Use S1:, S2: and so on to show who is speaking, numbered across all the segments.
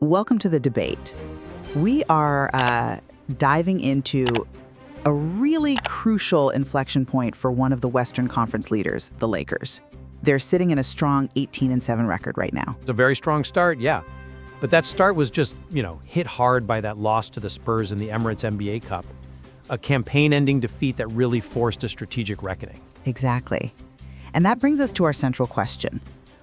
S1: Welcome to the debate. We are diving into a really crucial inflection point for one of the Western Conference leaders, the Lakers. They're sitting in a strong 18-7 record right now.
S2: It's a very strong start, yeah. But that start was just, hit hard by that loss to the Spurs in the Emirates NBA Cup. A campaign-ending defeat that really forced a strategic reckoning.
S1: Exactly. And that brings us to our central question.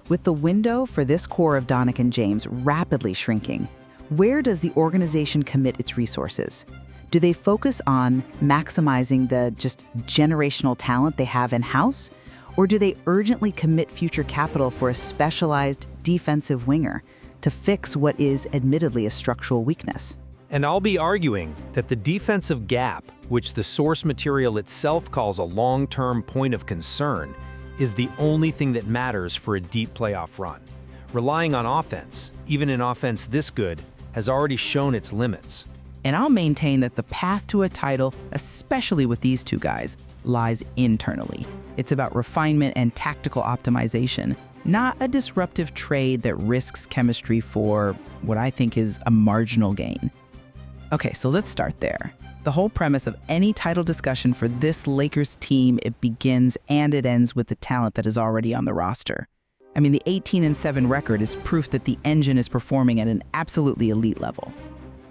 S1: With the window for this core of Doncic and James rapidly shrinking, where does the organization commit its resources? Do they focus on maximizing the just generational talent they have in-house? Or do they urgently commit future capital for a specialized defensive winger to fix what is admittedly a structural weakness?
S2: And I'll be arguing that the defensive gap, which the source material itself calls a long-term point of concern, is the only thing that matters for a deep playoff run. Relying on offense, even an offense this good, has already shown its limits.
S1: And I'll maintain that the path to a title, especially with these two guys, lies internally. It's about refinement and tactical optimization, not a disruptive trade that risks chemistry for what I think is a marginal gain. Okay, so let's start there. The whole premise of any title discussion for this Lakers team, it begins and it ends with the talent that is already on the roster. I mean, the 18-7 record is proof that the engine is performing at an absolutely elite level.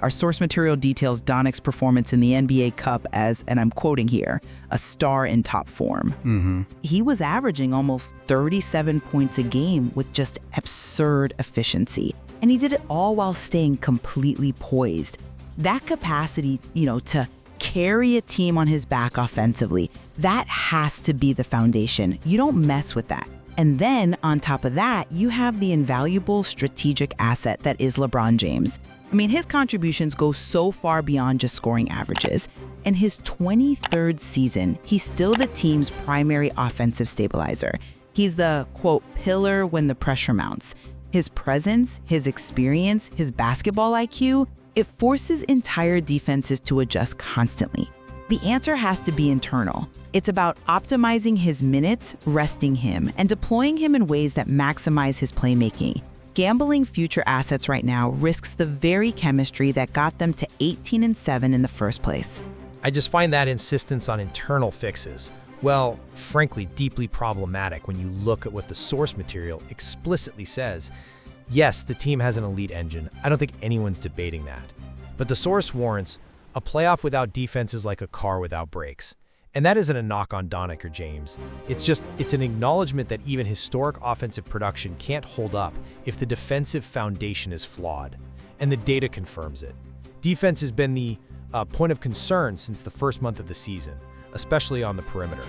S1: Our source material details Doncic's performance in the NBA Cup as, and I'm quoting here, a star in top form. He was averaging almost 37 points a game with just absurd efficiency. And he did it all while staying completely poised. That capacity, to carry a team on his back offensively, that has to be the foundation. You don't mess with that. And then on top of that, you have the invaluable strategic asset that is LeBron James. I mean, his contributions go so far beyond just scoring averages. In his 23rd season, he's still the team's primary offensive stabilizer. He's the, quote, pillar when the pressure mounts. His presence, his experience, his basketball IQ, it forces entire defenses to adjust constantly. The answer has to be internal. It's about optimizing his minutes, resting him, and deploying him in ways that maximize his playmaking. Gambling future assets right now risks the very chemistry that got them to 18-7 in the first place.
S3: I just find that insistence on internal fixes, well, frankly, deeply problematic when you look at what the source material explicitly says. Yes, the team has an elite engine. I don't think anyone's debating that. But the source warrants a playoff without defense is like a car without brakes. And that isn't a knock on Doncic or James. It's an acknowledgement that even historic offensive production can't hold up if the defensive foundation is flawed. And the data confirms it. Defense has been the point of concern since the first month of the season, especially on the perimeter.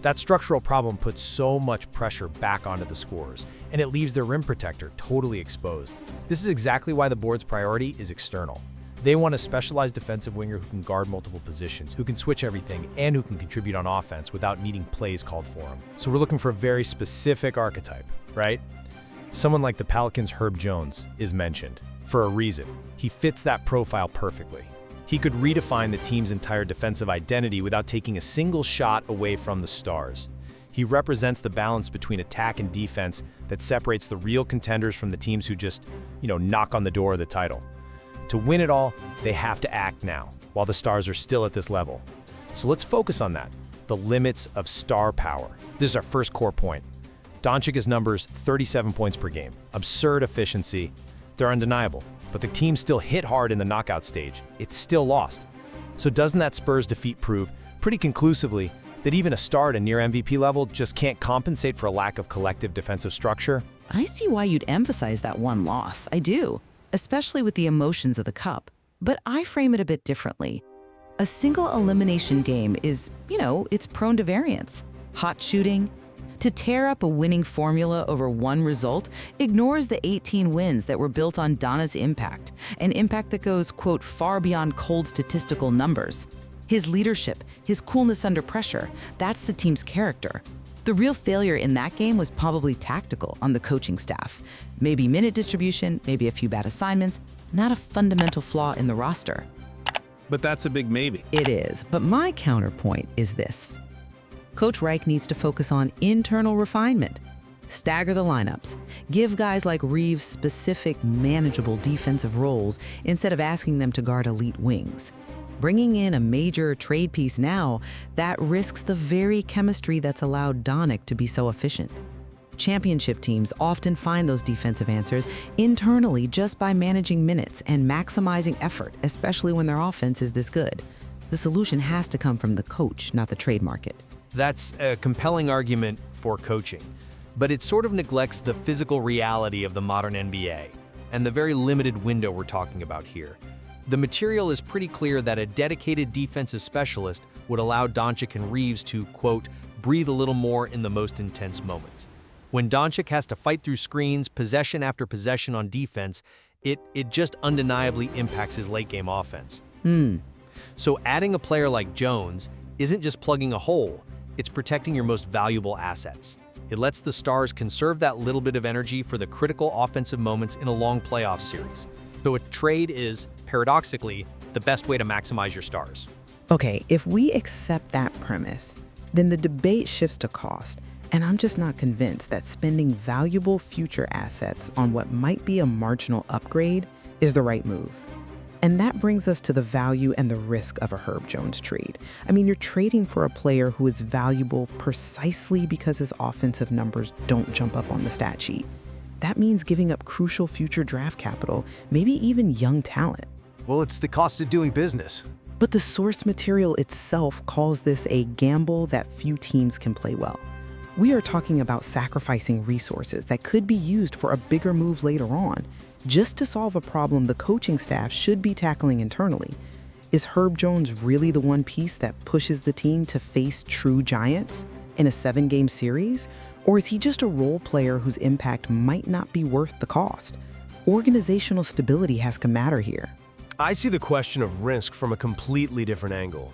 S3: That structural problem puts so much pressure back onto the scorers, and it leaves their rim protector totally exposed. This is exactly why the board's priority is external. They want a specialized defensive winger who can guard multiple positions, who can switch everything, and who can contribute on offense without needing plays called for him. So we're looking for a very specific archetype, right? Someone like the Pelicans' Herb Jones is mentioned for a reason. He fits that profile perfectly. He could redefine the team's entire defensive identity without taking a single shot away from the stars. He represents the balance between attack and defense that separates the real contenders from the teams who just, knock on the door of the title. To win it all, they have to act now, while the stars are still at this level. So let's focus on that, the limits of star power. This is our first core point. Doncic's numbers, 37 points per game. Absurd efficiency. They're undeniable. But the team still hit hard in the knockout stage. It's still lost. So doesn't that Spurs defeat prove pretty conclusively that even a star at a near MVP level just can't compensate for a lack of collective defensive structure?
S1: I see why you'd emphasize that one loss. I do, especially with the emotions of the Cup. But I frame it a bit differently. A single elimination game is, it's prone to variance. Hot shooting. To tear up a winning formula over one result ignores the 18 wins that were built on Donna's impact, an impact that goes, quote, far beyond cold statistical numbers. His leadership, his coolness under pressure, that's the team's character. The real failure in that game was probably tactical on the coaching staff. Maybe minute distribution, maybe a few bad assignments, not a fundamental flaw in the roster.
S4: But that's a big maybe.
S1: It is, but my counterpoint is this. Coach Reich needs to focus on internal refinement. Stagger the lineups. Give guys like Reeves specific, manageable defensive roles instead of asking them to guard elite wings. Bringing in a major trade piece now, that risks the very chemistry that's allowed Doncic to be so efficient. Championship teams often find those defensive answers internally just by managing minutes and maximizing effort, especially when their offense is this good. The solution has to come from the coach, not the trade market.
S3: That's a compelling argument for coaching, but it sort of neglects the physical reality of the modern NBA and the very limited window we're talking about here. The material is pretty clear that a dedicated defensive specialist would allow Doncic and Reeves to, quote, breathe a little more in the most intense moments. When Doncic has to fight through screens, possession after possession on defense, it just undeniably impacts his late-game offense. So adding a player like Jones isn't just plugging a hole, it's protecting your most valuable assets. It lets the stars conserve that little bit of energy for the critical offensive moments in a long playoff series. So a trade is, paradoxically, the best way to maximize your stars.
S5: Okay, if we accept that premise, then the debate shifts to cost. And I'm just not convinced that spending valuable future assets on what might be a marginal upgrade is the right move. And that brings us to the value and the risk of a Herb Jones trade. I mean, you're trading for a player who is valuable precisely because his offensive numbers don't jump up on the stat sheet. That means giving up crucial future draft capital, maybe even young talent.
S3: Well, it's the cost of doing business.
S5: But the source material itself calls this a gamble that few teams can play well. We are talking about sacrificing resources that could be used for a bigger move later on, just to solve a problem the coaching staff should be tackling internally. Is Herb Jones really the one piece that pushes the team to face true giants in a 7-game series? Or is he just a role player whose impact might not be worth the cost? Organizational stability has to matter here.
S6: I see the question of risk from a completely different angle.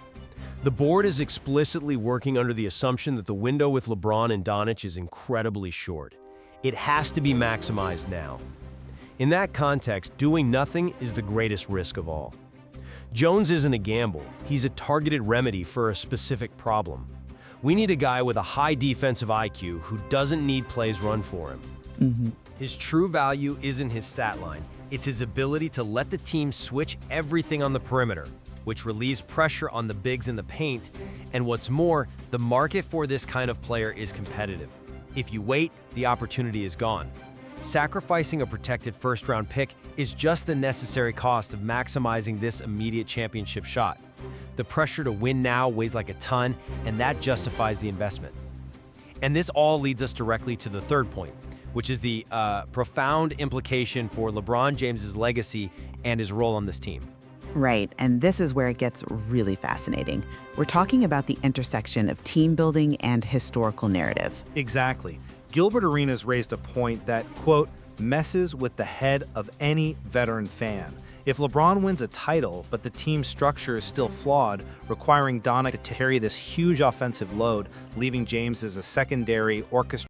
S6: The board is explicitly working under the assumption that the window with LeBron and Doncic is incredibly short. It has to be maximized now. In that context, doing nothing is the greatest risk of all. Jones isn't a gamble. He's a targeted remedy for a specific problem. We need a guy with a high defensive IQ who doesn't need plays run for him. His true value isn't his stat line. It's his ability to let the team switch everything on the perimeter, which relieves pressure on the bigs in the paint. And what's more, the market for this kind of player is competitive. If you wait, the opportunity is gone. Sacrificing a protected first-round pick is just the necessary cost of maximizing this immediate championship shot. The pressure to win now weighs like a ton, and that justifies the investment. And this all leads us directly to the third point, which is the profound implication for LeBron James's legacy and his role on this team.
S5: Right, and this is where it gets really fascinating. We're talking about the intersection of team building and historical narrative.
S7: Exactly. Gilbert Arenas raised a point that, quote, messes with the head of any veteran fan. If LeBron wins a title, but the team structure is still flawed, requiring Doncic to carry this huge offensive load, leaving James as a secondary orchestrator